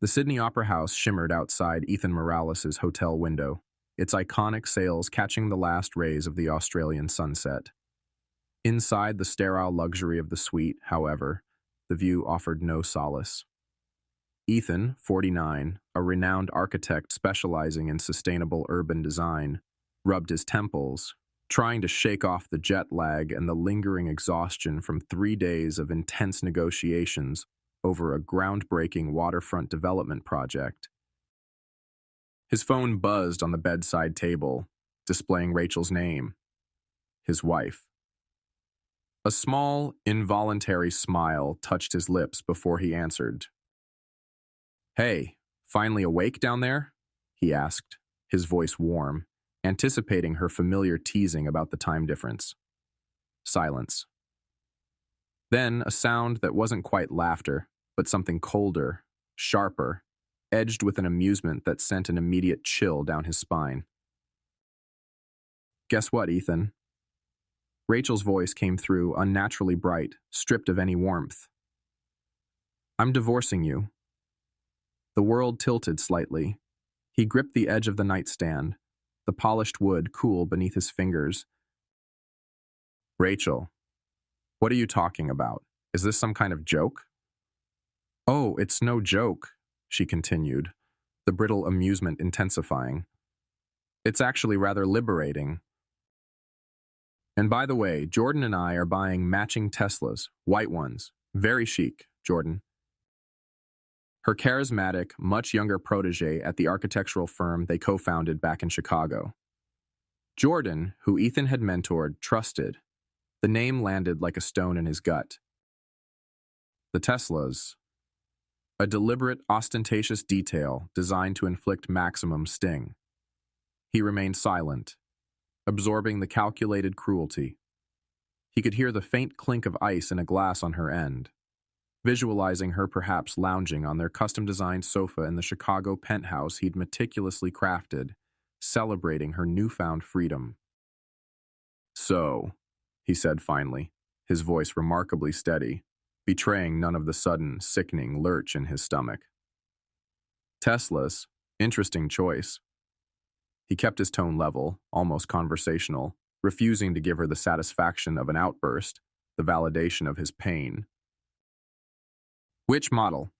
The Sydney Opera House shimmered outside Ethan Morales' hotel window, its iconic sails catching the last rays of the Australian sunset. Inside the sterile luxury of the suite, however, the view offered no solace. Ethan, 49, a renowned architect specializing in sustainable urban design, rubbed his temples, trying to shake off the jet lag and the lingering exhaustion from 3 days of intense negotiations over a groundbreaking waterfront development project. His phone buzzed on the bedside table, displaying Rachel's name, his wife. A small, involuntary smile touched his lips before he answered. "Hey, finally awake down there?" he asked, his voice warm, anticipating her familiar teasing about the time difference. Silence. Then a sound that wasn't quite laughter, but something colder, sharper, edged with an amusement that sent an immediate chill down his spine. "Guess what, Ethan?" Rachel's voice came through unnaturally bright, stripped of any warmth. "I'm divorcing you." The world tilted slightly. He gripped the edge of the nightstand, the polished wood cool beneath his fingers. "Rachel, what are you talking about? Is this some kind of joke?" "Oh, it's no joke," she continued, the brittle amusement intensifying. "It's actually rather liberating. And by the way, Jordan and I are buying matching Teslas, white ones. Very chic, Jordan." Her charismatic, much younger protégé at the architectural firm they co-founded back in Chicago. Jordan, who Ethan had mentored, trusted. The name landed like a stone in his gut. The Teslas. A deliberate, ostentatious detail designed to inflict maximum sting. He remained silent, absorbing the calculated cruelty. He could hear the faint clink of ice in a glass on her end, visualizing her perhaps lounging on their custom-designed sofa in the Chicago penthouse he'd meticulously crafted, celebrating her newfound freedom. "So," he said finally, his voice remarkably steady, betraying none of the sudden, sickening lurch in his stomach. "Teslas, interesting choice." He kept his tone level, almost conversational, refusing to give her the satisfaction of an outburst, the validation of his pain. "Which model?"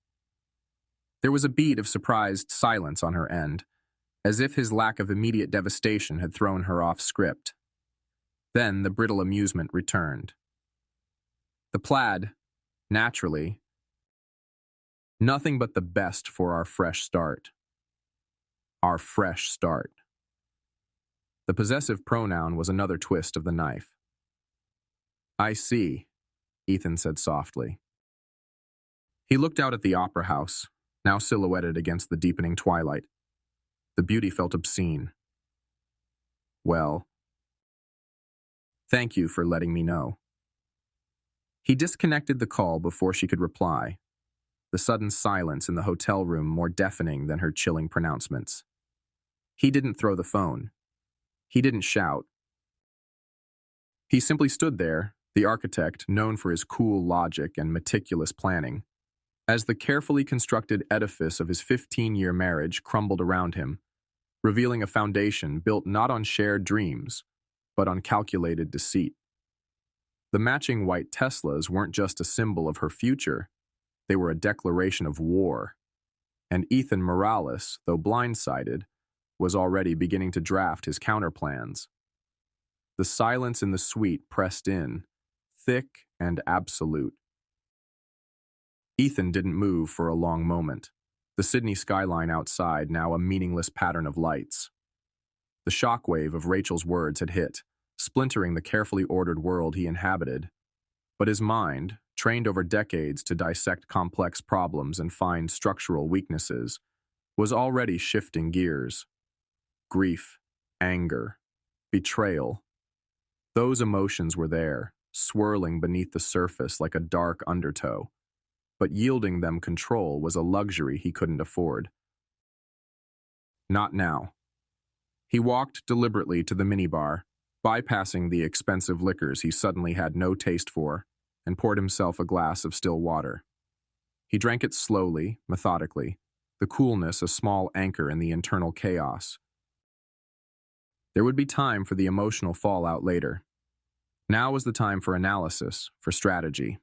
There was a beat of surprised silence on her end, as if his lack of immediate devastation had thrown her off script. Then the brittle amusement returned. "The plaid, naturally. Nothing but the best for our fresh start." Our fresh start. The possessive pronoun was another twist of the knife. "I see," Ethan said softly. He looked out at the opera house, now silhouetted against the deepening twilight. The beauty felt obscene. "Well, thank you for letting me know." He disconnected the call before she could reply, the sudden silence in the hotel room more deafening than her chilling pronouncements. He didn't throw the phone. He didn't shout. He simply stood there, the architect known for his cool logic and meticulous planning, as the carefully constructed edifice of his 15-year marriage crumbled around him, revealing a foundation built not on shared dreams, but on calculated deceit. The matching white Teslas weren't just a symbol of her future, they were a declaration of war. And Ethan Morales, though blindsided, was already beginning to draft his counterplans. The silence in the suite pressed in, thick and absolute. Ethan didn't move for a long moment, the Sydney skyline outside now a meaningless pattern of lights. The shockwave of Rachel's words had hit, splintering the carefully ordered world he inhabited. But his mind, trained over decades to dissect complex problems and find structural weaknesses, was already shifting gears. Grief, anger, betrayal. Those emotions were there, swirling beneath the surface like a dark undertow. But yielding them control was a luxury he couldn't afford. Not now. He walked deliberately to the minibar, bypassing the expensive liquors he suddenly had no taste for, and poured himself a glass of still water. He drank it slowly, methodically, the coolness a small anchor in the internal chaos. There would be time for the emotional fallout later. Now was the time for analysis, for strategy.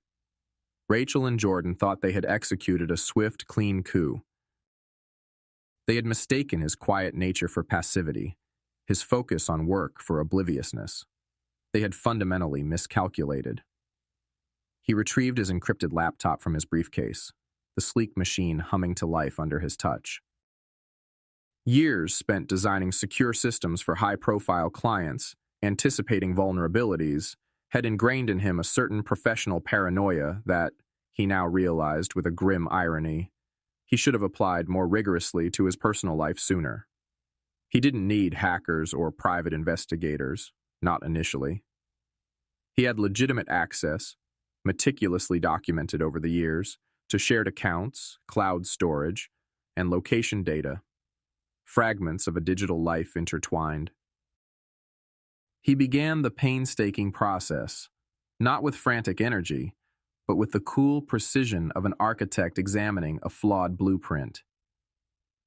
Rachel and Jordan thought they had executed a swift, clean coup. They had mistaken his quiet nature for passivity, his focus on work for obliviousness. They had fundamentally miscalculated. He retrieved his encrypted laptop from his briefcase, the sleek machine humming to life under his touch. Years spent designing secure systems for high-profile clients, anticipating vulnerabilities, had ingrained in him a certain professional paranoia that, he now realized with a grim irony, he should have applied more rigorously to his personal life sooner. He didn't need hackers or private investigators, not initially. He had legitimate access, meticulously documented over the years, to shared accounts, cloud storage, and location data, fragments of a digital life intertwined. He began the painstaking process, not with frantic energy, but with the cool precision of an architect examining a flawed blueprint.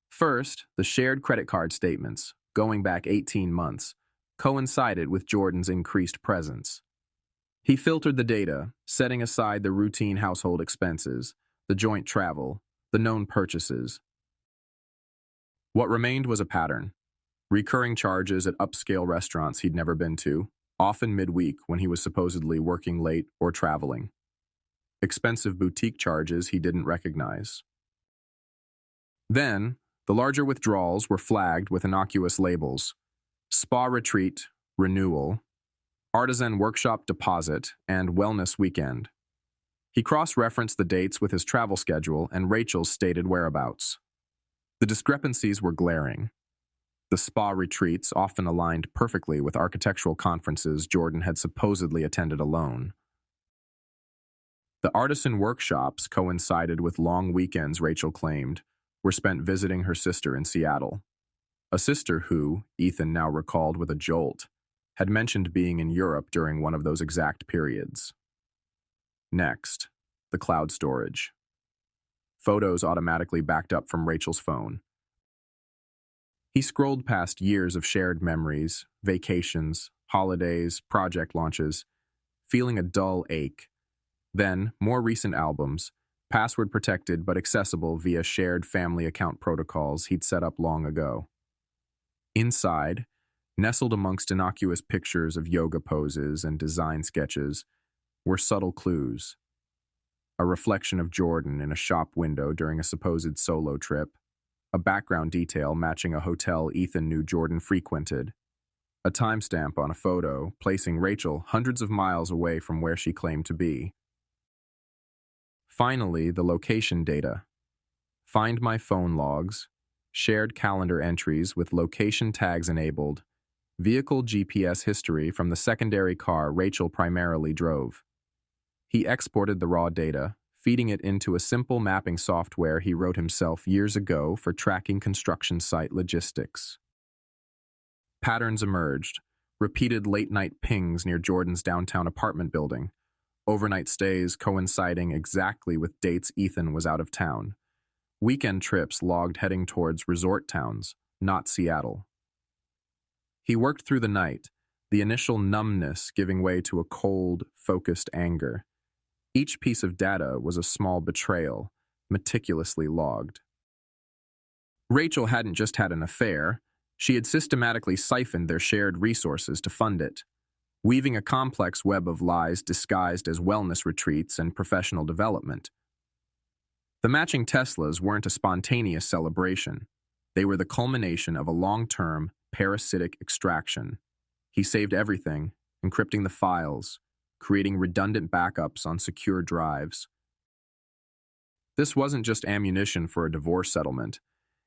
First, the shared credit card statements, going back 18 months, coincided with Jordan's increased presence. He filtered the data, setting aside the routine household expenses, the joint travel, the known purchases. What remained was a pattern. Recurring charges at upscale restaurants he'd never been to, often midweek when he was supposedly working late or traveling. Expensive boutique charges he didn't recognize. Then, the larger withdrawals were flagged with innocuous labels: spa retreat, renewal, artisan workshop deposit, and wellness weekend. He cross-referenced the dates with his travel schedule and Rachel's stated whereabouts. The discrepancies were glaring. The spa retreats often aligned perfectly with architectural conferences Jordan had supposedly attended alone. The artisan workshops coincided with long weekends Rachel claimed were spent visiting her sister in Seattle. A sister who, Ethan now recalled with a jolt, had mentioned being in Europe during one of those exact periods. Next, the cloud storage. Photos automatically backed up from Rachel's phone. He scrolled past years of shared memories, vacations, holidays, project launches, feeling a dull ache. Then, more recent albums, password-protected but accessible via shared family account protocols he'd set up long ago. Inside, nestled amongst innocuous pictures of yoga poses and design sketches, were subtle clues. A reflection of Jordan in a shop window during a supposed solo trip, a background detail matching a hotel Ethan knew Jordan frequented, a timestamp on a photo placing Rachel hundreds of miles away from where she claimed to be. Finally, the location data. Find My phone logs, shared calendar entries with location tags enabled, vehicle GPS history from the secondary car Rachel primarily drove. He exported the raw data, feeding it into a simple mapping software he wrote himself years ago for tracking construction site logistics. Patterns emerged: repeated late-night pings near Jordan's downtown apartment building, overnight stays coinciding exactly with dates Ethan was out of town, weekend trips logged heading towards resort towns, not Seattle. He worked through the night, the initial numbness giving way to a cold, focused anger. Each piece of data was a small betrayal, meticulously logged. Rachel hadn't just had an affair, she had systematically siphoned their shared resources to fund it, weaving a complex web of lies disguised as wellness retreats and professional development. The matching Teslas weren't a spontaneous celebration. They were the culmination of a long-term, parasitic extraction. He saved everything, encrypting the files, creating redundant backups on secure drives. This wasn't just ammunition for a divorce settlement.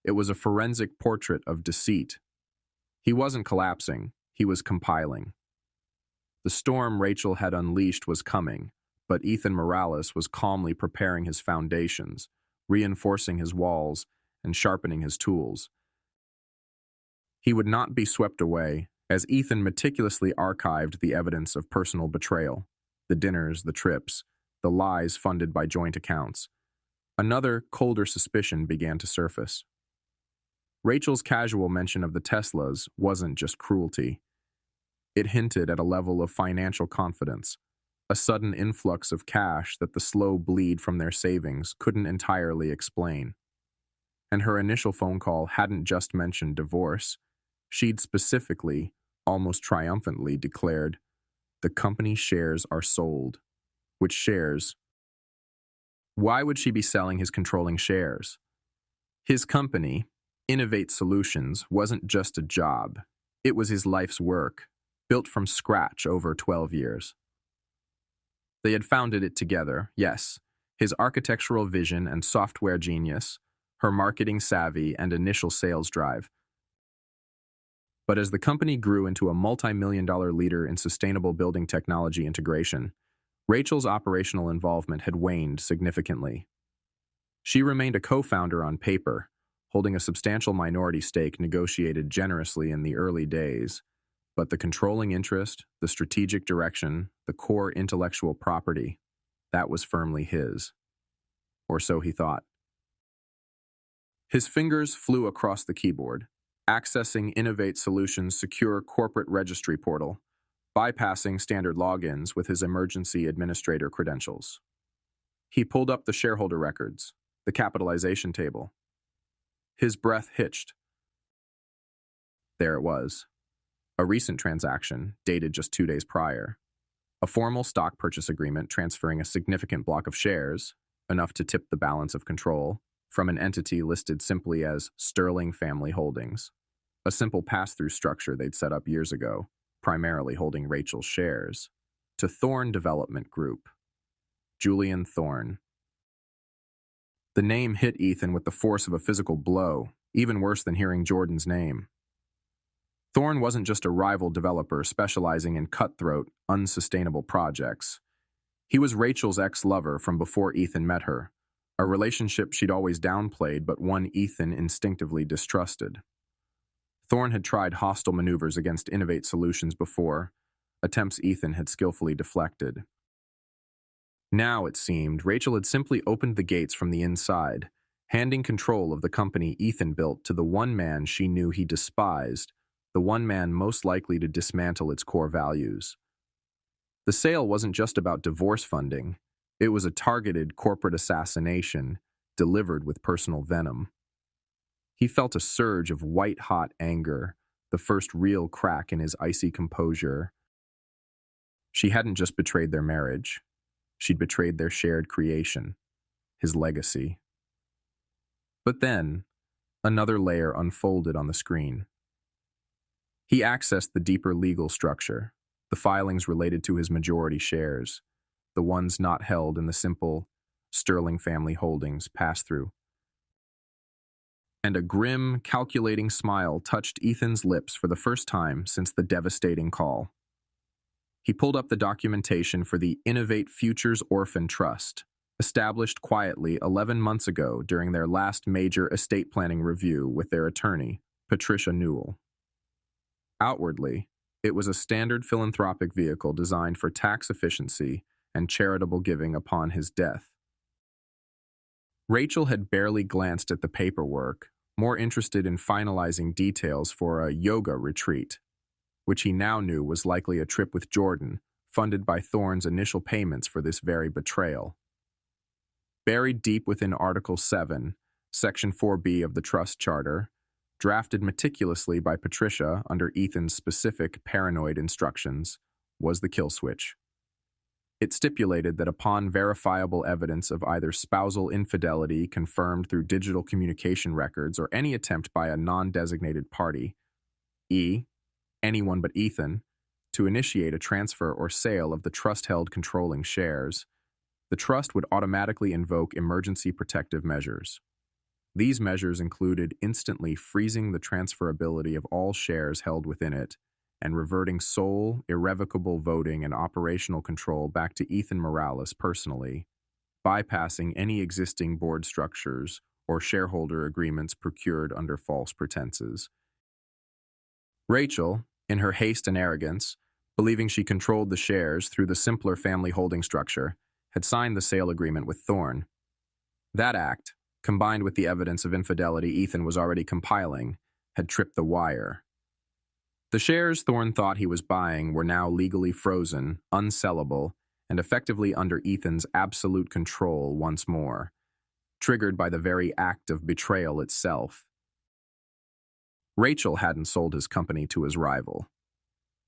It was a forensic portrait of deceit. He wasn't collapsing, he was compiling. The storm Rachel had unleashed was coming, but Ethan Morales was calmly preparing his foundations, reinforcing his walls, and sharpening his tools. He would not be swept away, as Ethan meticulously archived the evidence of personal betrayal, the dinners, the trips, the lies funded by joint accounts. Another, colder suspicion began to surface. Rachel's casual mention of the Teslas wasn't just cruelty. It hinted at a level of financial confidence, a sudden influx of cash that the slow bleed from their savings couldn't entirely explain. And her initial phone call hadn't just mentioned divorce. She'd specifically, almost triumphantly, declared, "The company shares are sold." Which shares? Why would she be selling his controlling shares? His company, Innovate Solutions, wasn't just a job. It was his life's work, built from scratch over 12 years. They had founded it together, yes, his architectural vision and software genius, her marketing savvy and initial sales drive. But as the company grew into a multi-million-dollar leader in sustainable building technology integration, Rachel's operational involvement had waned significantly. She remained a co-founder on paper, holding a substantial minority stake negotiated generously in the early days, but the controlling interest, the strategic direction, the core intellectual property, that was firmly his. Or so he thought. His fingers flew across the keyboard, accessing Innovate Solutions' secure corporate registry portal, bypassing standard logins with his emergency administrator credentials. He pulled up the shareholder records, the capitalization table. His breath hitched. There it was. A recent transaction, dated just 2 days prior. A formal stock purchase agreement transferring a significant block of shares, enough to tip the balance of control, from an entity listed simply as Sterling Family Holdings, a simple pass-through structure they'd set up years ago, primarily holding Rachel's shares, to Thorne Development Group. Julian Thorne. The name hit Ethan with the force of a physical blow, even worse than hearing Jordan's name. Thorne wasn't just a rival developer specializing in cutthroat, unsustainable projects. He was Rachel's ex-lover from before Ethan met her, a relationship she'd always downplayed but one Ethan instinctively distrusted. Thorne had tried hostile maneuvers against Innovate Solutions before, attempts Ethan had skillfully deflected. Now, it seemed, Rachel had simply opened the gates from the inside, handing control of the company Ethan built to the one man she knew he despised, the one man most likely to dismantle its core values. The sale wasn't just about divorce funding. It was a targeted corporate assassination, delivered with personal venom. He felt a surge of white-hot anger, the first real crack in his icy composure. She hadn't just betrayed their marriage. She'd betrayed their shared creation, his legacy. But then, another layer unfolded on the screen. He accessed the deeper legal structure, the filings related to his majority shares, the ones not held in the simple Sterling Family Holdings pass-through. And a grim, calculating smile touched Ethan's lips for the first time since the devastating call. He pulled up the documentation for the Innovate Futures Orphan Trust, established quietly 11 months ago during their last major estate planning review with their attorney, Patricia Newell. Outwardly, it was a standard philanthropic vehicle designed for tax efficiency and charitable giving upon his death. Rachel had barely glanced at the paperwork, more interested in finalizing details for a yoga retreat, which he now knew was likely a trip with Jordan, funded by Thorne's initial payments for this very betrayal. Buried deep within Article 7, Section 4B of the Trust Charter, drafted meticulously by Patricia under Ethan's specific paranoid instructions, was the kill switch. It stipulated that upon verifiable evidence of either spousal infidelity confirmed through digital communication records or any attempt by a non-designated party, anyone but Ethan, to initiate a transfer or sale of the trust-held controlling shares, the trust would automatically invoke emergency protective measures. These measures included instantly freezing the transferability of all shares held within it and reverting sole, irrevocable voting and operational control back to Ethan Morales personally, bypassing any existing board structures or shareholder agreements procured under false pretenses. Rachel, in her haste and arrogance, believing she controlled the shares through the simpler family holding structure, had signed the sale agreement with Thorne. That act, combined with the evidence of infidelity Ethan was already compiling, had tripped the wire. The shares Thorne thought he was buying were now legally frozen, unsellable, and effectively under Ethan's absolute control once more, triggered by the very act of betrayal itself. Rachel hadn't sold his company to his rival.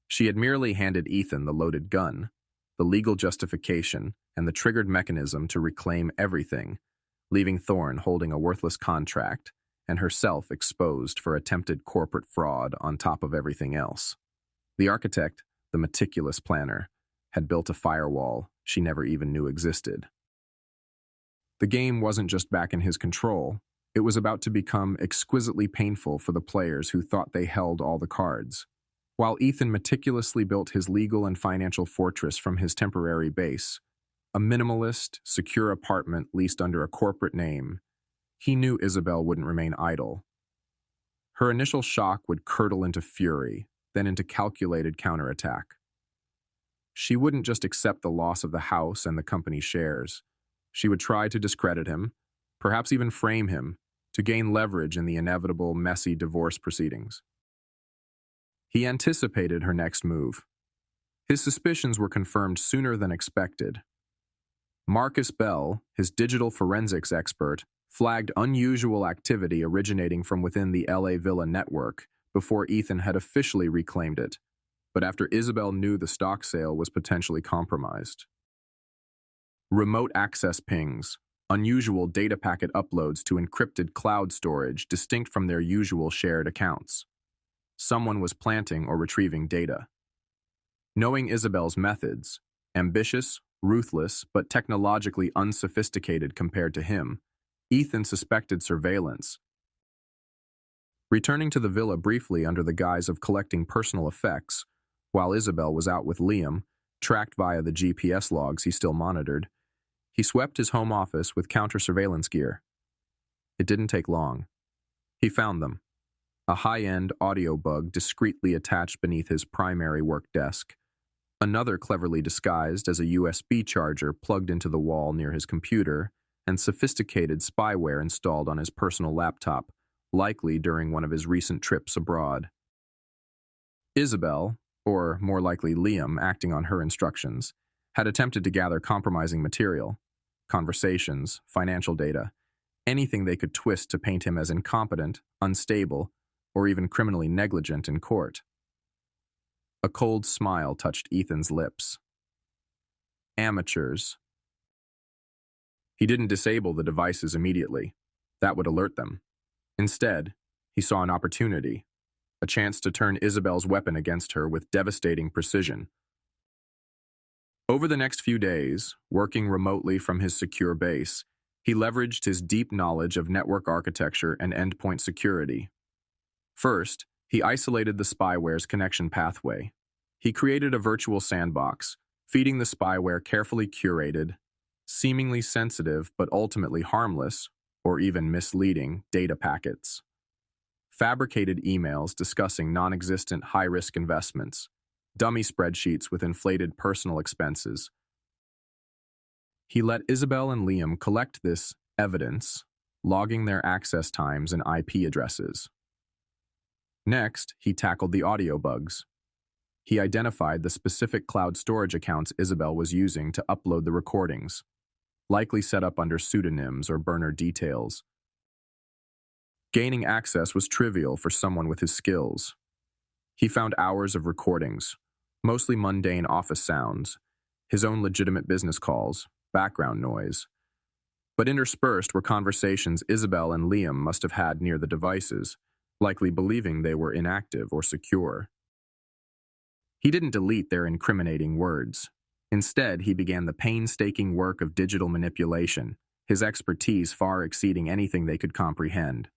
She had merely handed Ethan the loaded gun, the legal justification, and the triggered mechanism to reclaim everything, leaving Thorne holding a worthless contract and herself exposed for attempted corporate fraud on top of everything else. The architect, the meticulous planner, had built a firewall she never even knew existed. The game wasn't just back in his control, it was about to become exquisitely painful for the players who thought they held all the cards. While Ethan meticulously built his legal and financial fortress from his temporary base, a minimalist, secure apartment leased under a corporate name, he knew Isabel wouldn't remain idle. Her initial shock would curdle into fury, then into calculated counterattack. She wouldn't just accept the loss of the house and the company's shares. She would try to discredit him, perhaps even frame him, to gain leverage in the inevitable, messy divorce proceedings. He anticipated her next move. His suspicions were confirmed sooner than expected. Marcus Bell, his digital forensics expert, flagged unusual activity originating from within the LA Villa network before Ethan had officially reclaimed it, but after Isabel knew the stock sale was potentially compromised. Remote access pings, unusual data packet uploads to encrypted cloud storage distinct from their usual shared accounts. Someone was planting or retrieving data. Knowing Isabel's methods, ambitious, ruthless, but technologically unsophisticated compared to him, Ethan suspected surveillance. Returning to the villa briefly under the guise of collecting personal effects, while Isabel was out with Liam, tracked via the GPS logs he still monitored, he swept his home office with counter-surveillance gear. It didn't take long. He found them. A high-end audio bug discreetly attached beneath his primary work desk. Another cleverly disguised as a USB charger plugged into the wall near his computer, and sophisticated spyware installed on his personal laptop, likely during one of his recent trips abroad. Isabel, or more likely Liam acting on her instructions, had attempted to gather compromising material, conversations, financial data, anything they could twist to paint him as incompetent, unstable, or even criminally negligent in court. A cold smile touched Ethan's lips. Amateurs. He didn't disable the devices immediately. That would alert them. Instead, he saw an opportunity, a chance to turn Isabel's weapon against her with devastating precision. Over the next few days, working remotely from his secure base, he leveraged his deep knowledge of network architecture and endpoint security. First, he isolated the spyware's connection pathway. He created a virtual sandbox, feeding the spyware carefully curated, seemingly sensitive but ultimately harmless, or even misleading, data packets. Fabricated emails discussing non-existent high-risk investments, dummy spreadsheets with inflated personal expenses. He let Isabel and Liam collect this evidence, logging their access times and IP addresses. Next, he tackled the audio bugs. He identified the specific cloud storage accounts Isabel was using to upload the recordings, likely set up under pseudonyms or burner details. Gaining access was trivial for someone with his skills. He found hours of recordings, mostly mundane office sounds, his own legitimate business calls, background noise. But interspersed were conversations Isabel and Liam must have had near the devices, likely believing they were inactive or secure. He didn't delete their incriminating words. Instead, he began the painstaking work of digital manipulation, his expertise far exceeding anything they could comprehend.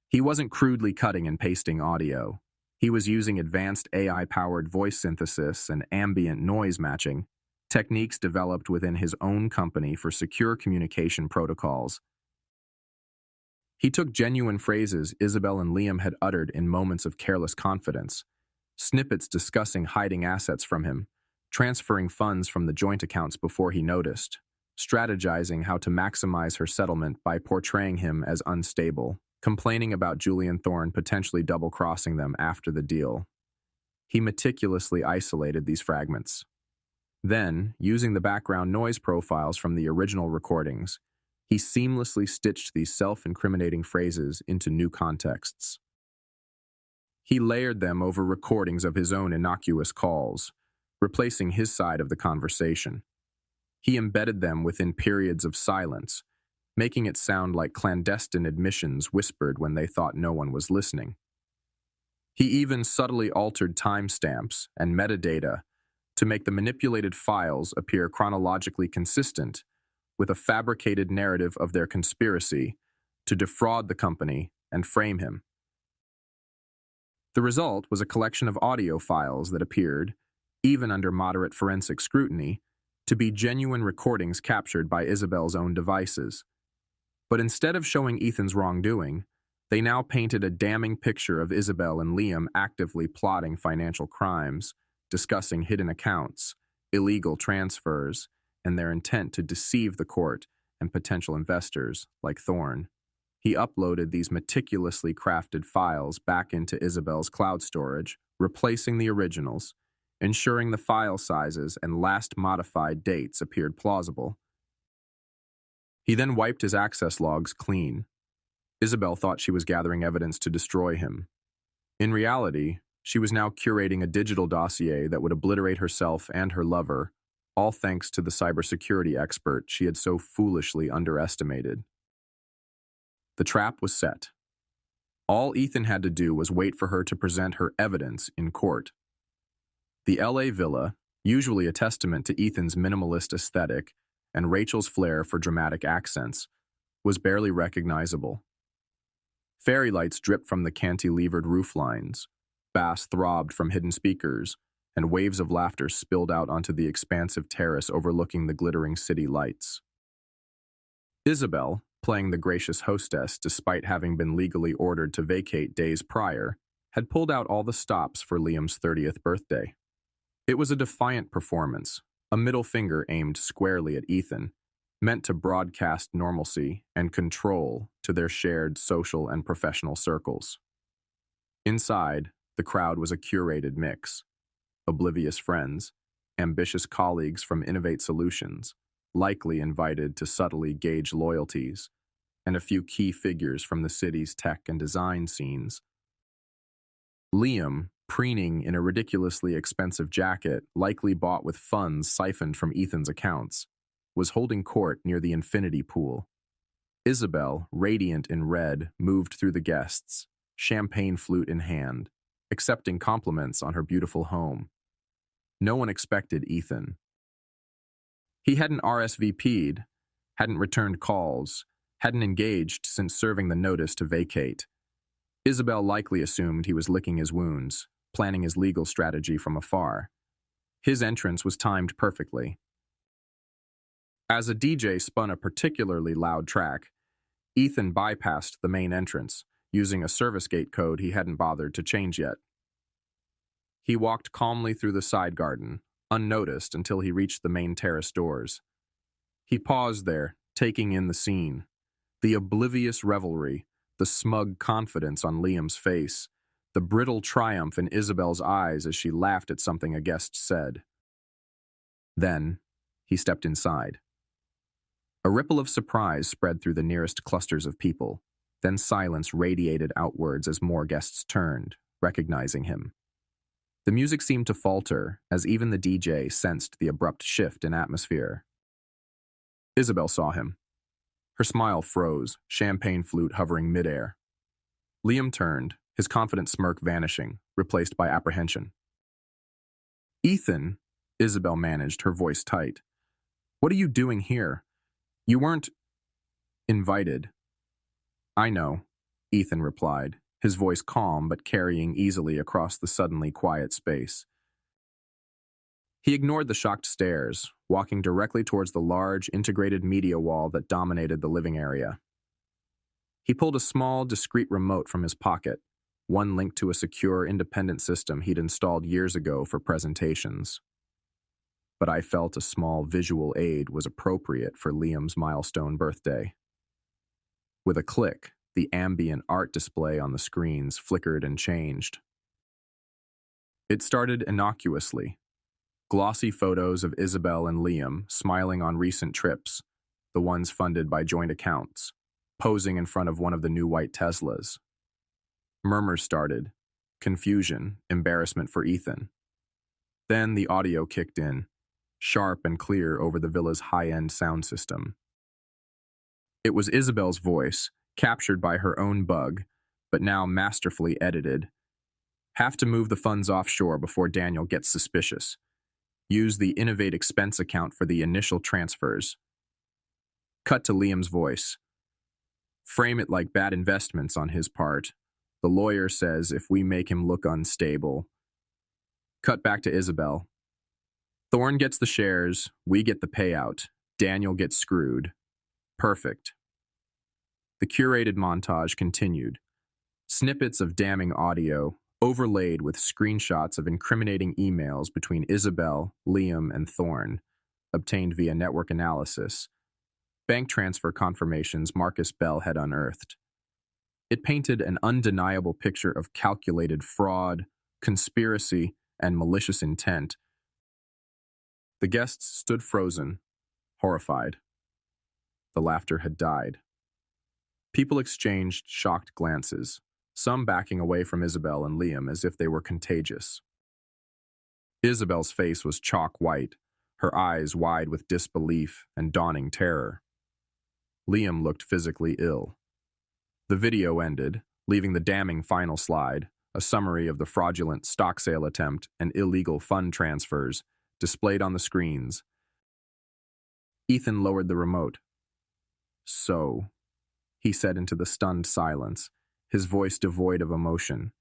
He wasn't crudely cutting and pasting audio. He was using advanced AI-powered voice synthesis and ambient noise matching, techniques developed within his own company for secure communication protocols. He took genuine phrases Isabel and Liam had uttered in moments of careless confidence, snippets discussing hiding assets from him, transferring funds from the joint accounts before he noticed, strategizing how to maximize her settlement by portraying him as unstable, complaining about Julian Thorne potentially double-crossing them after the deal. He meticulously isolated these fragments. Then, using the background noise profiles from the original recordings, he seamlessly stitched these self-incriminating phrases into new contexts. He layered them over recordings of his own innocuous calls, replacing his side of the conversation. He embedded them within periods of silence, making it sound like clandestine admissions whispered when they thought no one was listening. He even subtly altered timestamps and metadata to make the manipulated files appear chronologically consistent with a fabricated narrative of their conspiracy to defraud the company and frame him. The result was a collection of audio files that appeared, even under moderate forensic scrutiny, to be genuine recordings captured by Isabel's own devices. But instead of showing Ethan's wrongdoing, they now painted a damning picture of Isabel and Liam actively plotting financial crimes, discussing hidden accounts, illegal transfers, and their intent to deceive the court and potential investors like Thorne. He uploaded these meticulously crafted files back into Isabel's cloud storage, replacing the originals, ensuring the file sizes and last modified dates appeared plausible. He then wiped his access logs clean. Isabel thought she was gathering evidence to destroy him. In reality, she was now curating a digital dossier that would obliterate herself and her lover, all thanks to the cybersecurity expert she had so foolishly underestimated. The trap was set. All Ethan had to do was wait for her to present her evidence in court. The LA villa, usually a testament to Ethan's minimalist aesthetic and Rachel's flair for dramatic accents, was barely recognizable. Fairy lights dripped from the cantilevered roof lines, bass throbbed from hidden speakers, and waves of laughter spilled out onto the expansive terrace overlooking the glittering city lights. Isabel, playing the gracious hostess despite having been legally ordered to vacate days prior, had pulled out all the stops for Liam's 30th birthday. It was a defiant performance, a middle finger aimed squarely at Ethan, meant to broadcast normalcy and control to their shared social and professional circles. Inside, the crowd was a curated mix: oblivious friends, ambitious colleagues from Innovate Solutions, likely invited to subtly gauge loyalties, and a few key figures from the city's tech and design scenes. Liam, preening in a ridiculously expensive jacket likely bought with funds siphoned from Ethan's accounts, was holding court near the infinity pool. Isabel, radiant in red, moved through the guests, champagne flute in hand, accepting compliments on her beautiful home. No one expected Ethan. He hadn't RSVP'd, hadn't returned calls, hadn't engaged since serving the notice to vacate. Isabel likely assumed he was licking his wounds, planning his legal strategy from afar. His entrance was timed perfectly. As a DJ spun a particularly loud track, Ethan bypassed the main entrance, using a service gate code he hadn't bothered to change yet. He walked calmly through the side garden, unnoticed until he reached the main terrace doors. He paused there, taking in the scene. The oblivious revelry, the smug confidence on Liam's face, the brittle triumph in Isabel's eyes as she laughed at something a guest said. Then, he stepped inside. A ripple of surprise spread through the nearest clusters of people, then silence radiated outwards as more guests turned, recognizing him. The music seemed to falter as even the DJ sensed the abrupt shift in atmosphere. Isabel saw him. Her smile froze, champagne flute hovering midair. Liam turned, his confident smirk vanishing, replaced by apprehension. "Ethan," Isabel managed, her voice tight. "What are you doing here? You weren't invited." "I know," Ethan replied, his voice calm but carrying easily across the suddenly quiet space. He ignored the shocked stares, walking directly towards the large, integrated media wall that dominated the living area. He pulled a small, discreet remote from his pocket, one linked to a secure, independent system he'd installed years ago for presentations. but I felt a small visual aid was appropriate for Liam's milestone birthday. With a click, the ambient art display on the screens flickered and changed. It started innocuously. Glossy photos of Isabel and Liam smiling on recent trips, the ones funded by joint accounts, posing in front of one of the new white Teslas. Murmurs started, confusion, embarrassment for Ethan. Then the audio kicked in, sharp and clear over the villa's high-end sound system. It was Isabel's voice, captured by her own bug, but now masterfully edited. Have to move the funds offshore before Daniel gets suspicious. Use the Innovate expense account for the initial transfers. Cut to Liam's voice. Frame it like bad investments on his part. The lawyer says if we make him look unstable. Cut back to Isabel. Thorne gets the shares, we get the payout. Daniel gets screwed. Perfect. The curated montage continued. Snippets of damning audio, overlaid with screenshots of incriminating emails between Isabel, Liam, and Thorne, obtained via network analysis. Bank transfer confirmations Marcus Bell had unearthed. It painted an undeniable picture of calculated fraud, conspiracy, and malicious intent. The guests stood frozen, horrified. The laughter had died. People exchanged shocked glances, some backing away from Isabel and Liam as if they were contagious. Isabel's face was chalk white, her eyes wide with disbelief and dawning terror. Liam looked physically ill. The video ended, leaving the damning final slide, a summary of the fraudulent stock sale attempt and illegal fund transfers, displayed on the screens. Ethan lowered the remote. So, he said into the stunned silence, his voice devoid of emotion.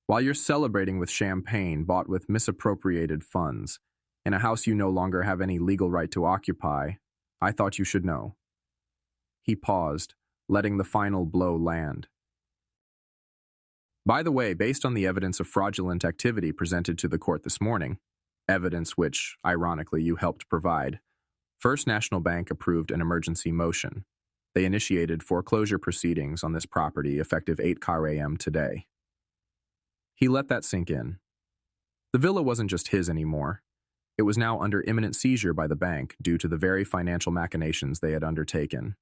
While you're celebrating with champagne bought with misappropriated funds, in a house you no longer have any legal right to occupy, I thought you should know. He paused, letting the final blow land. By the way, based on the evidence of fraudulent activity presented to the court this morning, evidence which, ironically, you helped provide, First National Bank approved an emergency motion. They initiated foreclosure proceedings on this property effective 8 a.m. today. He let that sink in. The villa wasn't just his anymore. It was now under imminent seizure by the bank due to the very financial machinations they had undertaken.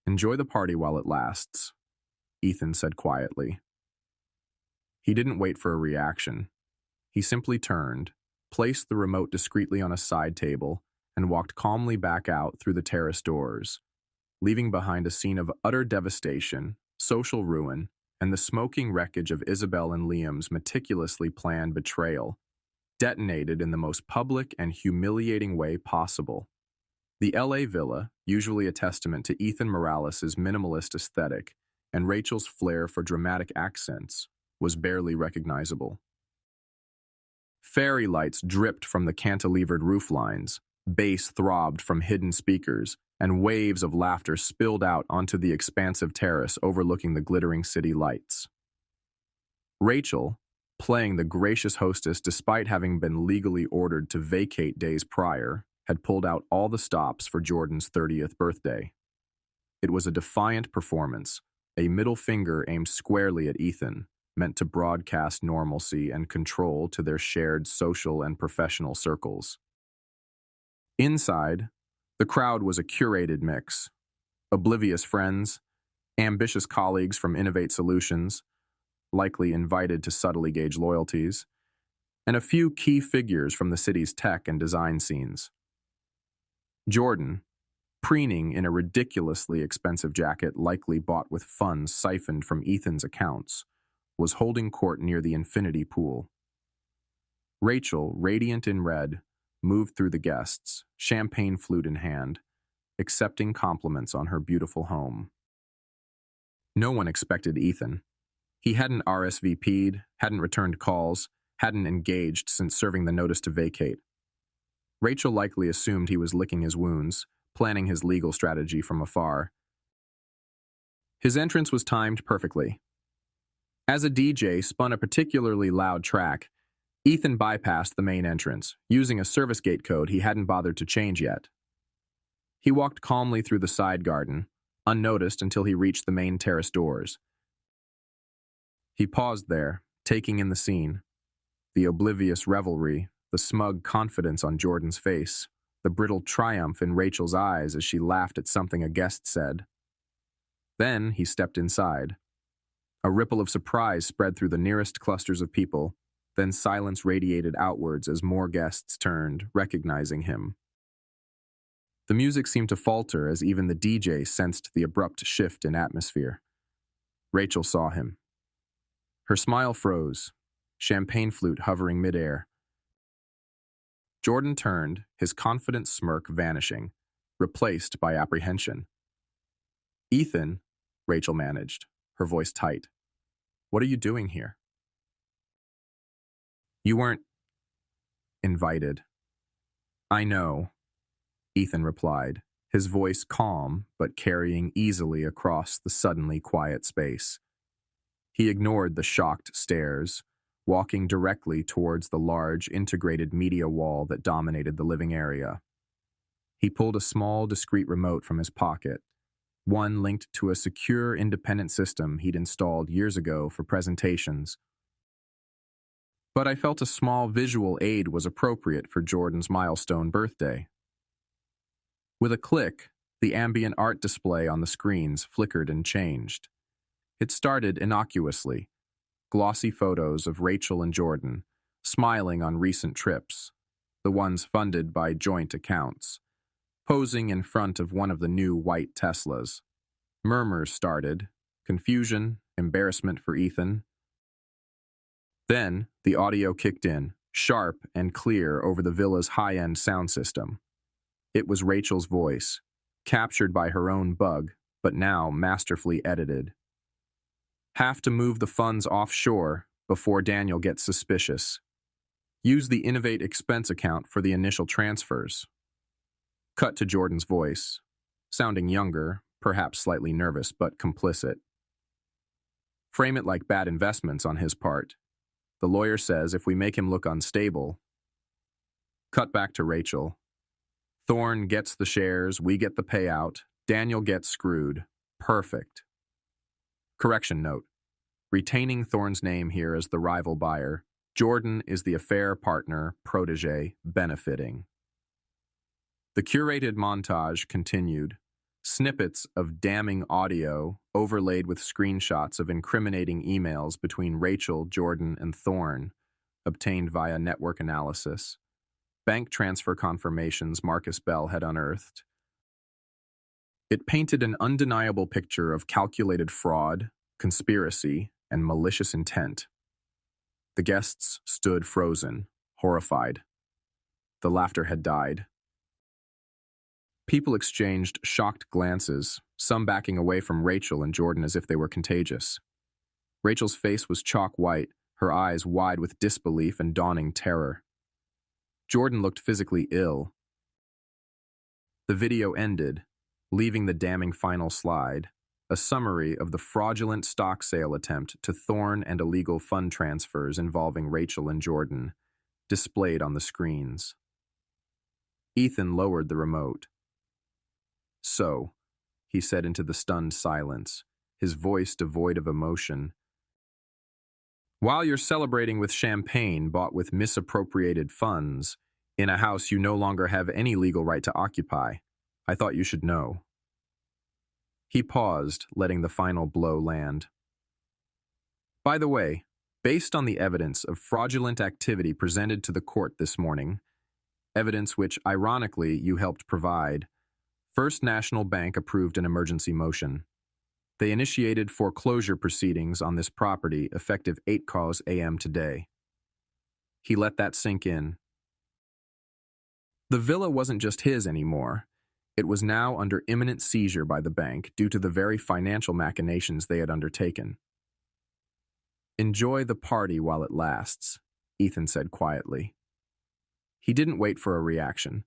Enjoy the party while it lasts, Ethan said quietly. He didn't wait for a reaction. He simply turned, placed the remote discreetly on a side table, and walked calmly back out through the terrace doors, leaving behind a scene of utter devastation, social ruin, and the smoking wreckage of Isabel and Liam's meticulously planned betrayal, detonated in the most public and humiliating way possible. The LA villa, usually a testament to Ethan Morales' minimalist aesthetic and Rachel's flair for dramatic accents, was barely recognizable. Fairy lights dripped from the cantilevered rooflines, bass throbbed from hidden speakers, and waves of laughter spilled out onto the expansive terrace overlooking the glittering city lights. Rachel, playing the gracious hostess despite having been legally ordered to vacate days prior, had pulled out all the stops for Jordan's 30th birthday. It was a defiant performance, a middle finger aimed squarely at Ethan, meant to broadcast normalcy and control to their shared social and professional circles. Inside, the crowd was a curated mix. Oblivious friends, ambitious colleagues from Innovate Solutions, likely invited to subtly gauge loyalties, and a few key figures from the city's tech and design scenes. Jordan, preening in a ridiculously expensive jacket likely bought with funds siphoned from Ethan's accounts, was holding court near the infinity pool. Rachel, radiant in red, moved through the guests, champagne flute in hand, accepting compliments on her beautiful home. No one expected Ethan. He hadn't RSVP'd, hadn't returned calls, hadn't engaged since serving the notice to vacate. Rachel likely assumed he was licking his wounds, planning his legal strategy from afar. His entrance was timed perfectly. As a DJ spun a particularly loud track, Ethan bypassed the main entrance, using a service gate code he hadn't bothered to change yet. He walked calmly through the side garden, unnoticed until he reached the main terrace doors. He paused there, taking in the scene. The oblivious revelry, the smug confidence on Jordan's face, the brittle triumph in Rachel's eyes as she laughed at something a guest said. Then he stepped inside. A ripple of surprise spread through the nearest clusters of people, then silence radiated outwards as more guests turned, recognizing him. The music seemed to falter as even the DJ sensed the abrupt shift in atmosphere. Rachel saw him. Her smile froze, champagne flute hovering midair. Jordan turned, his confident smirk vanishing, replaced by apprehension. "Ethan," Rachel managed, her voice tight. "What are you doing here?" "You weren't invited." "I know," Ethan replied, his voice calm but carrying easily across the suddenly quiet space. He ignored the shocked stares, walking directly towards the large integrated media wall that dominated the living area. He pulled a small, discreet remote from his pocket, one linked to a secure, independent system he'd installed years ago for presentations. But I felt a small visual aid was appropriate for Jordan's milestone birthday. With a click, the ambient art display on the screens flickered and changed. It started innocuously, glossy photos of Rachel and Jordan, smiling on recent trips, the ones funded by joint accounts, posing in front of one of the new white Teslas. Murmurs started, confusion, embarrassment for Ethan. Then, the audio kicked in, sharp and clear over the villa's high-end sound system. It was Rachel's voice, captured by her own bug, but now masterfully edited. "Have to move the funds offshore before Daniel gets suspicious. Use the Innovate expense account for the initial transfers." Cut to Jordan's voice, sounding younger, perhaps slightly nervous, but complicit. "Frame it like bad investments on his part. The lawyer says if we make him look unstable." Cut back to Rachel. "Thorne gets the shares, we get the payout, Daniel gets screwed. Perfect." Correction note. Retaining Thorne's name here as the rival buyer, Jordan is the affair partner, protégé, benefiting. The curated montage continued. Snippets of damning audio overlaid with screenshots of incriminating emails between Rachel, Jordan, and Thorne, obtained via network analysis. Bank transfer confirmations Marcus Bell had unearthed. It painted an undeniable picture of calculated fraud, conspiracy, and malicious intent. The guests stood frozen, horrified. The laughter had died. People exchanged shocked glances, some backing away from Rachel and Jordan as if they were contagious. Rachel's face was chalk white, her eyes wide with disbelief and dawning terror. Jordan looked physically ill. The video ended, leaving the damning final slide, a summary of the fraudulent stock sale attempt to Thorne and illegal fund transfers involving Rachel and Jordan, displayed on the screens. Ethan lowered the remote. "So," he said into the stunned silence, his voice devoid of emotion, "while you're celebrating with champagne bought with misappropriated funds, in a house you no longer have any legal right to occupy, I thought you should know." He paused, letting the final blow land. "By the way, based on the evidence of fraudulent activity presented to the court this morning, evidence which, ironically, you helped provide, First National Bank approved an emergency motion. They initiated foreclosure proceedings on this property effective 8:00 a.m. today." He let that sink in. The villa wasn't just his anymore. It was now under imminent seizure by the bank due to the very financial machinations they had undertaken. "Enjoy the party while it lasts," Ethan said quietly. He didn't wait for a reaction.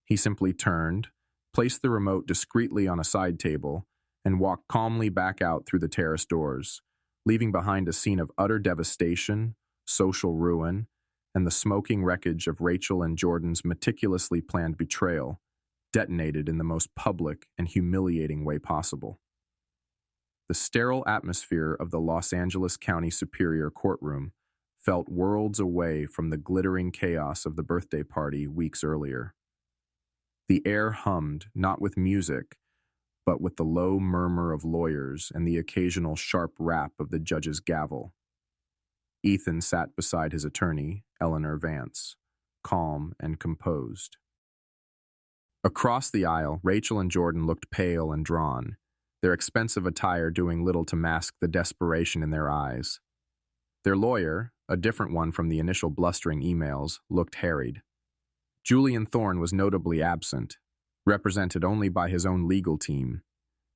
He simply turned, placed the remote discreetly on a side table, and walked calmly back out through the terrace doors, leaving behind a scene of utter devastation, social ruin, and the smoking wreckage of Rachel and Jordan's meticulously planned betrayal detonated in the most public and humiliating way possible. The sterile atmosphere of the Los Angeles County Superior Courtroom felt worlds away from the glittering chaos of the birthday party weeks earlier. The air hummed not with music, but with the low murmur of lawyers and the occasional sharp rap of the judge's gavel. Ethan sat beside his attorney, Eleanor Vance, calm and composed. Across the aisle, Rachel and Jordan looked pale and drawn, their expensive attire doing little to mask the desperation in their eyes. Their lawyer, a different one from the initial blustering emails, looked harried. Julian Thorne was notably absent, represented only by his own legal team,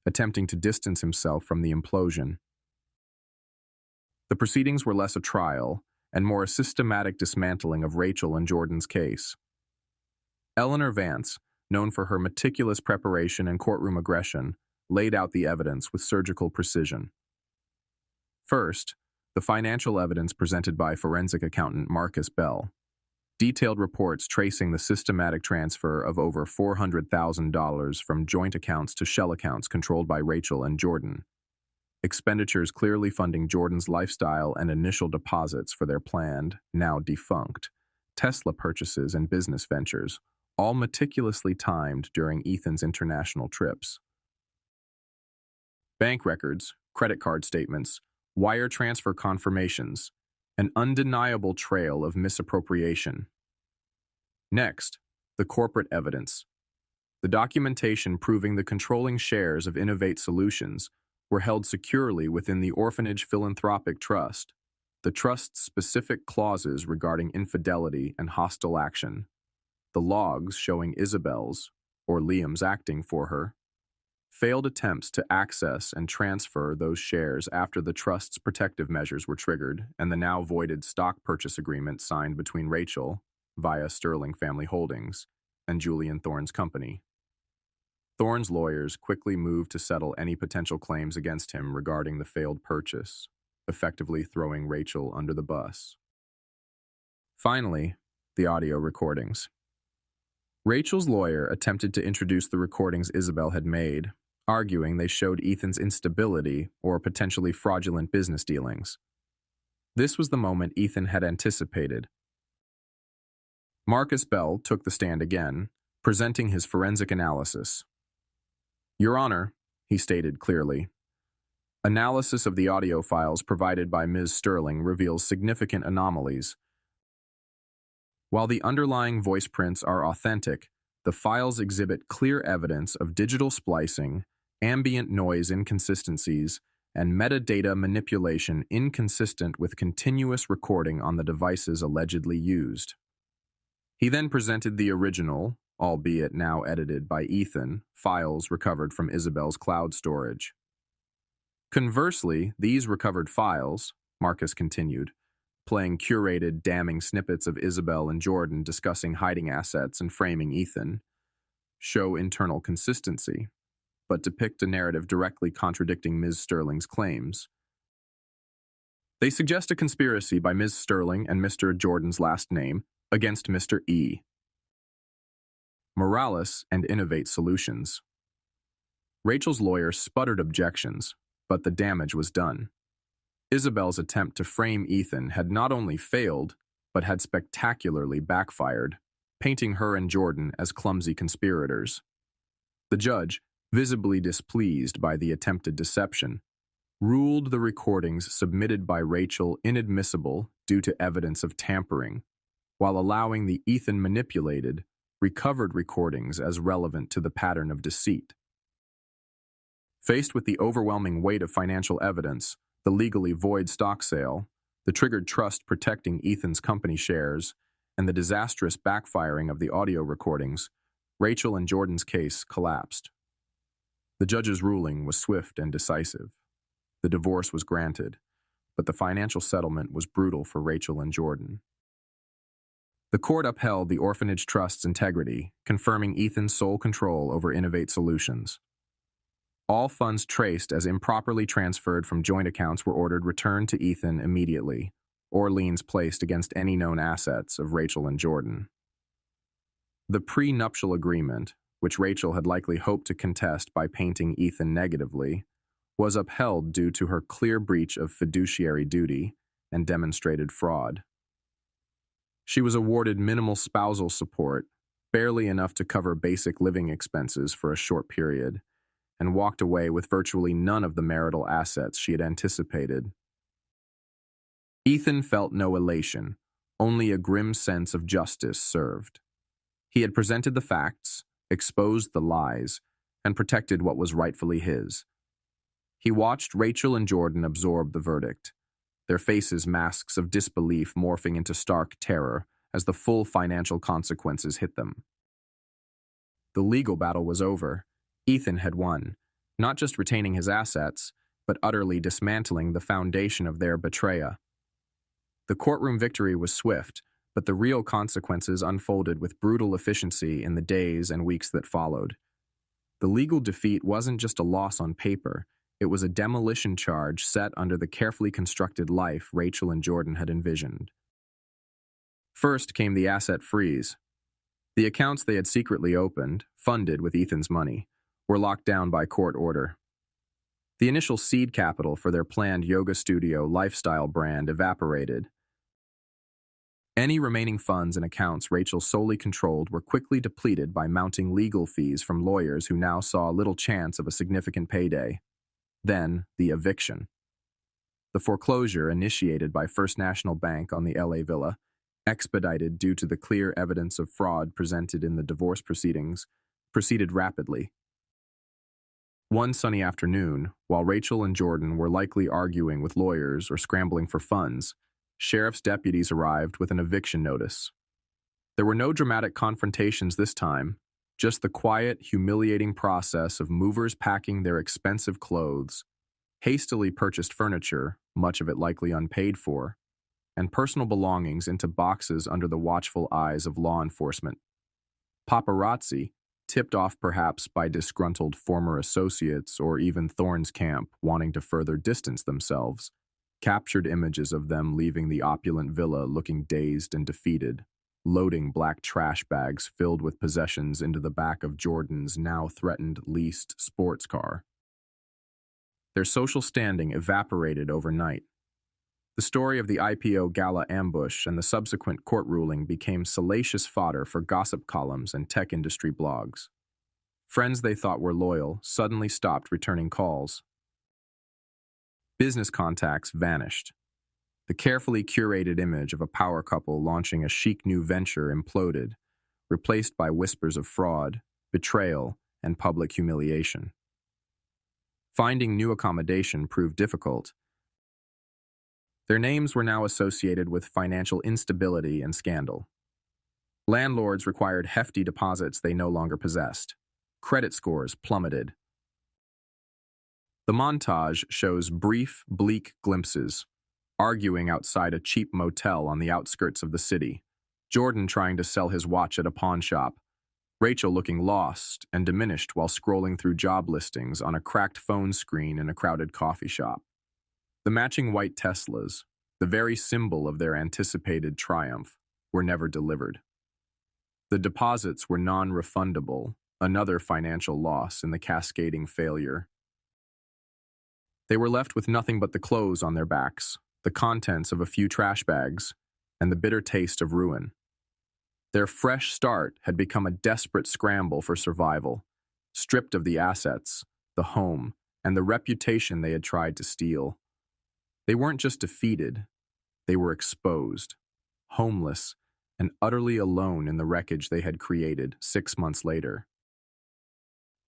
attempting to distance himself from the implosion. The proceedings were less a trial and more a systematic dismantling of Rachel and Jordan's case. Eleanor Vance, known for her meticulous preparation and courtroom aggression, laid out the evidence with surgical precision. First, the financial evidence presented by forensic accountant Marcus Bell. Detailed reports tracing the systematic transfer of over $400,000 from joint accounts to shell accounts controlled by Rachel and Jordan. Expenditures clearly funding Jordan's lifestyle and initial deposits for their planned, now defunct, Tesla purchases and business ventures, all meticulously timed during Ethan's international trips. Bank records, credit card statements, wire transfer confirmations, an undeniable trail of misappropriation. Next, the corporate evidence. The documentation proving the controlling shares of Innovate Solutions were held securely within the Orphanage Philanthropic Trust, the trust's specific clauses regarding infidelity and hostile action, the logs showing Isabel's, or Liam's acting for her, failed attempts to access and transfer those shares after the trust's protective measures were triggered and the now voided stock purchase agreement signed between Rachel, via Sterling Family Holdings, and Julian Thorne's company. Thorne's lawyers quickly moved to settle any potential claims against him regarding the failed purchase, effectively throwing Rachel under the bus. Finally, the audio recordings. Rachel's lawyer attempted to introduce the recordings Isabel had made, arguing they showed Ethan's instability or potentially fraudulent business dealings. This was the moment Ethan had anticipated. Marcus Bell took the stand again, presenting his forensic analysis. "Your Honor," he stated clearly, "analysis of the audio files provided by Ms. Sterling reveals significant anomalies. While the underlying voice prints are authentic, the files exhibit clear evidence of digital splicing, ambient noise inconsistencies, and metadata manipulation inconsistent with continuous recording on the devices allegedly used." He then presented the original, albeit now edited by Ethan, files recovered from Isabel's cloud storage. Conversely, these recovered files, Marcus continued, playing curated, damning snippets of Isabel and Jordan discussing hiding assets and framing Ethan, show internal consistency, but depict a narrative directly contradicting Ms. Sterling's claims. They suggest a conspiracy by Ms. Sterling and Mr. Jordan's last name against Mr. E. Morales and Innovate Solutions. Rachel's lawyer sputtered objections, but the damage was done. Isabel's attempt to frame Ethan had not only failed, but had spectacularly backfired, painting her and Jordan as clumsy conspirators. The judge, visibly displeased by the attempted deception, ruled the recordings submitted by Rachel inadmissible due to evidence of tampering, while allowing the Ethan manipulated, recovered recordings as relevant to the pattern of deceit. Faced with the overwhelming weight of financial evidence, the legally void stock sale, the triggered trust protecting Ethan's company shares, and the disastrous backfiring of the audio recordings, Rachel and Jordan's case collapsed. The judge's ruling was swift and decisive. The divorce was granted, but the financial settlement was brutal for Rachel and Jordan. The court upheld the orphanage trust's integrity, confirming Ethan's sole control over Innovate Solutions. All funds traced as improperly transferred from joint accounts were ordered returned to Ethan immediately, or liens placed against any known assets of Rachel and Jordan. The prenuptial agreement, which Rachel had likely hoped to contest by painting Ethan negatively, was upheld due to her clear breach of fiduciary duty and demonstrated fraud. She was awarded minimal spousal support, barely enough to cover basic living expenses for a short period, and walked away with virtually none of the marital assets she had anticipated. Ethan felt no elation, only a grim sense of justice served. He had presented the facts, exposed the lies, and protected what was rightfully his. He watched Rachel and Jordan absorb the verdict, their faces masks of disbelief morphing into stark terror as the full financial consequences hit them. The legal battle was over. Ethan had won, not just retaining his assets, but utterly dismantling the foundation of their betrayal. The courtroom victory was swift, but the real consequences unfolded with brutal efficiency in the days and weeks that followed. The legal defeat wasn't just a loss on paper, it was a demolition charge set under the carefully constructed life Rachel and Jordan had envisioned. First came the asset freeze. The accounts they had secretly opened, funded with Ethan's money, were locked down by court order. The initial seed capital for their planned yoga studio lifestyle brand evaporated. Any remaining funds and accounts Rachel solely controlled were quickly depleted by mounting legal fees from lawyers who now saw little chance of a significant payday. Then, the eviction. The foreclosure initiated by First National Bank on the LA villa, expedited due to the clear evidence of fraud presented in the divorce proceedings, proceeded rapidly. One sunny afternoon, while Rachel and Jordan were likely arguing with lawyers or scrambling for funds, sheriff's deputies arrived with an eviction notice. There were no dramatic confrontations this time, just the quiet, humiliating process of movers packing their expensive clothes, hastily purchased furniture, much of it likely unpaid for, and personal belongings into boxes under the watchful eyes of law enforcement. Paparazzi, tipped off perhaps by disgruntled former associates or even Thorne's camp wanting to further distance themselves, captured images of them leaving the opulent villa looking dazed and defeated, loading black trash bags filled with possessions into the back of Jordan's now threatened leased sports car. Their social standing evaporated overnight. The story of the IPO gala ambush and the subsequent court ruling became salacious fodder for gossip columns and tech industry blogs. Friends they thought were loyal suddenly stopped returning calls. Business contacts vanished. The carefully curated image of a power couple launching a chic new venture imploded, replaced by whispers of fraud, betrayal, and public humiliation. Finding new accommodation proved difficult. Their names were now associated with financial instability and scandal. Landlords required hefty deposits they no longer possessed. Credit scores plummeted. The montage shows brief, bleak glimpses, arguing outside a cheap motel on the outskirts of the city, Jordan trying to sell his watch at a pawn shop, Rachel looking lost and diminished while scrolling through job listings on a cracked phone screen in a crowded coffee shop. The matching white Teslas, the very symbol of their anticipated triumph, were never delivered. The deposits were non-refundable, another financial loss in the cascading failure. They were left with nothing but the clothes on their backs, the contents of a few trash bags, and the bitter taste of ruin. Their fresh start had become a desperate scramble for survival, stripped of the assets, the home, and the reputation they had tried to steal. They weren't just defeated, they were exposed, homeless, and utterly alone in the wreckage they had created 6 months later.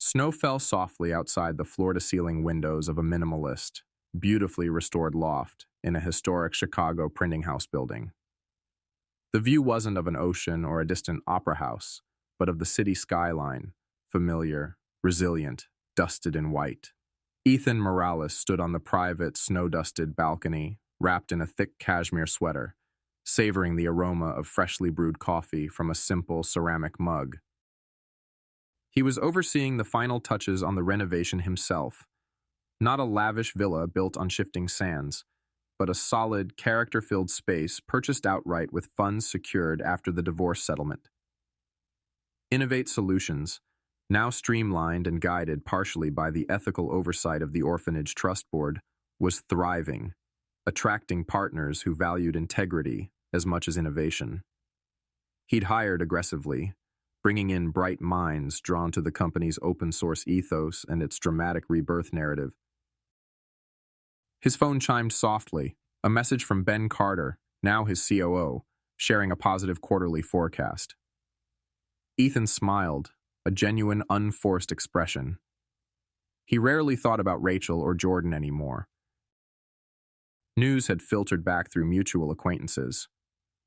Snow fell softly outside the floor-to-ceiling windows of a minimalist, beautifully restored loft in a historic Chicago printing house building. The view wasn't of an ocean or a distant opera house, but of the city skyline, familiar, resilient, dusted in white. Ethan Morales stood on the private, snow-dusted balcony, wrapped in a thick cashmere sweater, savoring the aroma of freshly brewed coffee from a simple ceramic mug. He was overseeing the final touches on the renovation himself, not a lavish villa built on shifting sands, but a solid, character-filled space purchased outright with funds secured after the divorce settlement. Innovate Solutions, now streamlined and guided partially by the ethical oversight of the Orphanage Trust Board, was thriving, attracting partners who valued integrity as much as innovation. He'd hired aggressively, bringing in bright minds drawn to the company's open-source ethos and its dramatic rebirth narrative. His phone chimed softly, a message from Ben Carter, now his COO, sharing a positive quarterly forecast. Ethan smiled, a genuine, unforced expression. He rarely thought about Rachel or Jordan anymore. News had filtered back through mutual acquaintances.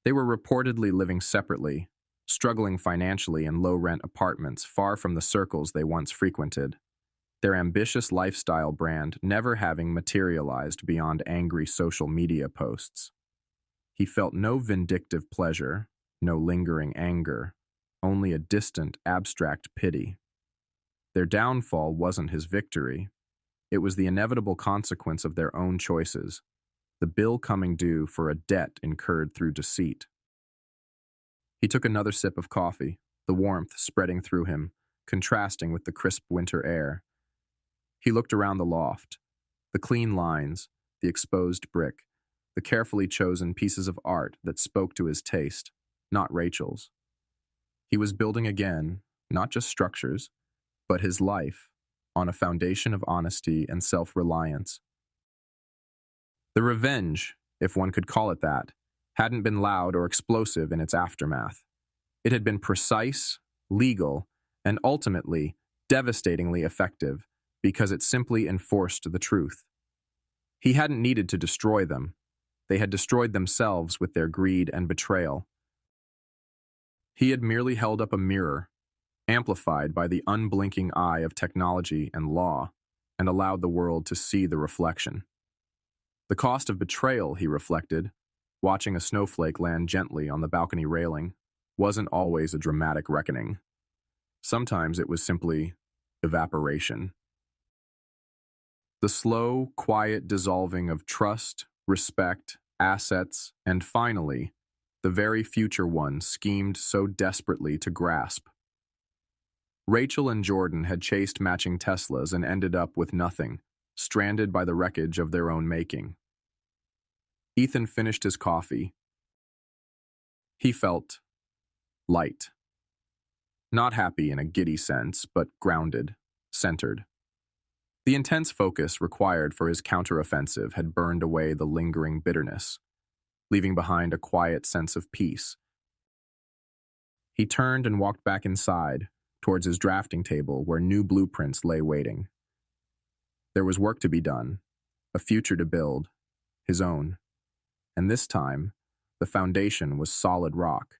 They were reportedly living separately, struggling financially in low-rent apartments far from the circles they once frequented, their ambitious lifestyle brand never having materialized beyond angry social media posts. He felt no vindictive pleasure, no lingering anger, only a distant, abstract pity. Their downfall wasn't his victory. It was the inevitable consequence of their own choices, the bill coming due for a debt incurred through deceit. He took another sip of coffee, the warmth spreading through him, contrasting with the crisp winter air. He looked around the loft, the clean lines, the exposed brick, the carefully chosen pieces of art that spoke to his taste, not Rachel's. He was building again, not just structures, but his life, on a foundation of honesty and self-reliance. The revenge, if one could call it that, hadn't been loud or explosive in its aftermath. It had been precise, legal, and ultimately devastatingly effective because it simply enforced the truth. He hadn't needed to destroy them. They had destroyed themselves with their greed and betrayal. He had merely held up a mirror, amplified by the unblinking eye of technology and law, and allowed the world to see the reflection. The cost of betrayal, he reflected, watching a snowflake land gently on the balcony railing, wasn't always a dramatic reckoning. Sometimes it was simply evaporation. The slow, quiet dissolving of trust, respect, assets, and finally, the very future one schemed so desperately to grasp. Rachel and Jordan had chased matching Teslas and ended up with nothing, stranded by the wreckage of their own making. Ethan finished his coffee. He felt light. Not happy in a giddy sense, but grounded, centered. The intense focus required for his counteroffensive had burned away the lingering bitterness, leaving behind a quiet sense of peace. He turned and walked back inside, towards his drafting table where new blueprints lay waiting. There was work to be done, a future to build, his own. And this time, the foundation was solid rock,